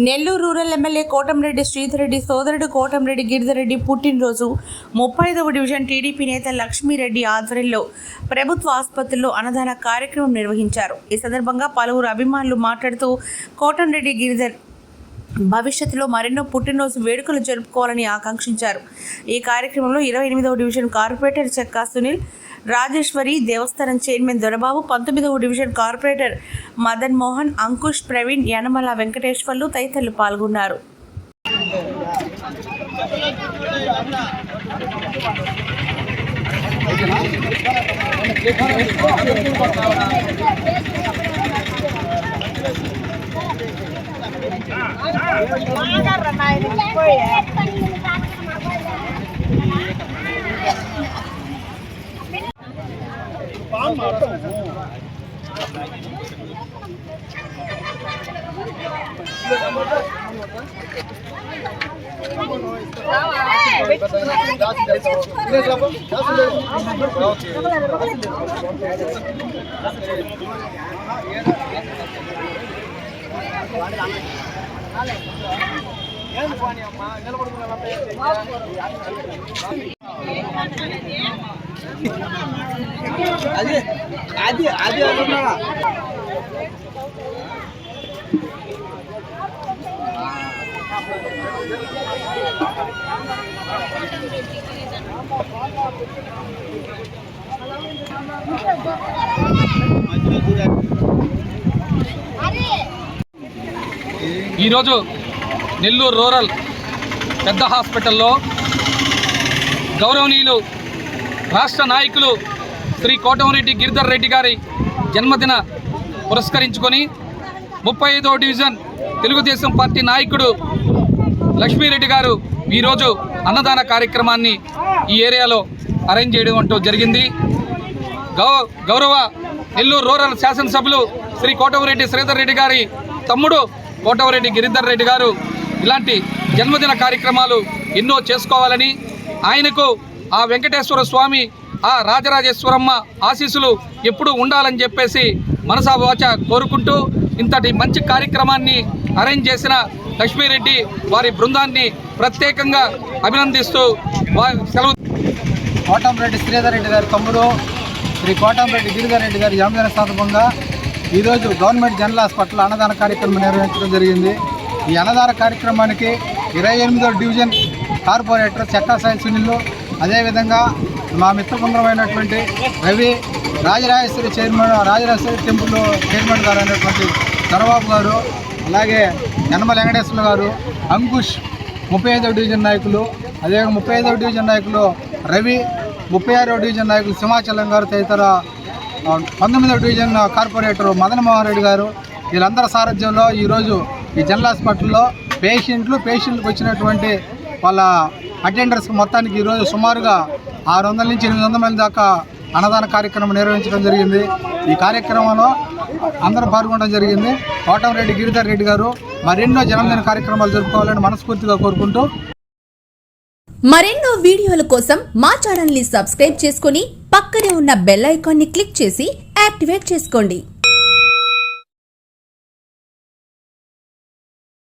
Nellore rural MLA Kotamreddy Sridhar Reddy సోదరుడు కోటంరెడ్డి గిరిధర్ రెడ్డి పుట్టినరోజు 35వ division TDP నేత లక్ష్మీరెడ్డి ఆధ్వర్యంలో ప్రభుత్వ ఆసుపత్రిలో అన్నదాన కార్యక్రమం నిర్వహించారు. ఈ సందర్భంగా పలువురు అభిమానులు మాట్లాడుతూ కోటంరెడ్డి గిరిధర్ భవిష్యత్తులో మరెన్నో పుట్టినరోజు వేడుకలు జరుపుకోవాలని ఆకాంక్షించారు. ఈ కార్యక్రమంలో 28వ డివిజన్ కార్పొరేటర్ చెక్కా సునీల్, రాజేశ్వరి, దేవస్థానం చైర్మన్ దొరబాబు, 19వ డివిజన్ కార్పొరేటర్ మదన్ మోహన్, అంకుష్, ప్రవీణ్, యనమల వెంకటేశ్వర్లు తదితరులు పాల్గొన్నారు. ఈరోజు నెల్లూరు రూరల్ పెద్ద హాస్పిటల్లో గౌరవనీయులు రాష్ట్ర నాయకులు శ్రీ కోటంరెడ్డి గిరిధర్ రెడ్డి గారి జన్మదిన పురస్కరించుకొని 35వ డివిజన్ తెలుగుదేశం పార్టీ నాయకుడు లక్ష్మీరెడ్డి గారు ఈరోజు అన్నదాన కార్యక్రమాన్ని ఈ ఏరియాలో అరేంజ్ చేయడం అంటూ జరిగింది. గౌరవ నెల్లూరు రూరల్ శాసనసభ్యులు శ్రీ కోటంరెడ్డి శ్రీధర్ రెడ్డి గారి తమ్ముడు కోటంరెడ్డి గిరిధర్ రెడ్డి గారు ఇలాంటి జన్మదిన కార్యక్రమాలు ఎన్నో చేసుకోవాలని, ఆయనకు ఆ వెంకటేశ్వర స్వామి, ఆ రాజరాజేశ్వరమ్మ ఆశీస్సులు ఎప్పుడూ ఉండాలని చెప్పేసి మనసా వాచ కోరుకుంటూ ఇంతటి మంచి కార్యక్రమాన్ని అరేంజ్ చేసిన లక్ష్మీరెడ్డి వారి బృందాన్ని ప్రత్యేకంగా అభినందిస్తూ సెలవు. కోటంరెడ్డి శ్రీధర్ రెడ్డి గారి తమ్ముడు శ్రీ కోటంరెడ్డి గిరిధర్ రెడ్డి గారి జన్మదిన సందర్భంగా ఈరోజు గవర్నమెంట్ జనరల్ హాస్పిటల్ అన్నదాన కార్యక్రమం నిర్వహించడం జరిగింది. ఈ అన్నదాన కార్యక్రమానికి 28వ డివిజన్ కార్పొరేటర్ చెక్కా సునీల్, అదేవిధంగా మా మిత్రబృందమైనటువంటి రవి, రాజరాజేశ్వరి టెంపుల్ చైర్మన్ గారు అయినటువంటి దొరబాబు గారు, అలాగే యనమల వెంకటేశ్వర్లు గారు, అంకుష్, 35వ డివిజన్ నాయకులు, అదేవిధంగా 35వ డివిజన్ నాయకులు రవి, 36వ డివిజన్ నాయకులు సింహాచలం గారు తదితర 19వ డివిజన్ కార్పొరేటర్ మదన్ మోహన్ రెడ్డి గారు, వీళ్ళందరి సారథ్యంలో ఈరోజు ఈ జనరల్ హాస్పిటల్లో పేషెంట్లకు వచ్చినటువంటి వాళ్ళ అటెండర్స్ మొత్తానికి ఈరోజు సుమారుగా 600 నుంచి 800 మంది దాకా అన్నదాన కార్యక్రమం నిర్వహించడం జరిగింది. ఈ కార్యక్రమంలో అందరూ పాల్గొనడం జరిగింది. కోటంరెడ్డి గిరిధర్ రెడ్డి గారు మరెన్నో జన్మదిన కార్యక్రమాలు జరుపుకోవాలని మనస్ఫూర్తిగా కోరుకుంటూ మరెన్నో వీడియోల కోసం మా ఛానల్ ని సబ్స్క్రైబ్ చేసుకుని పక్కనే ఉన్న బెల్ ఐకాన్ ని క్లిక్ చేసి యాక్టివేట్ చేసుకోండి.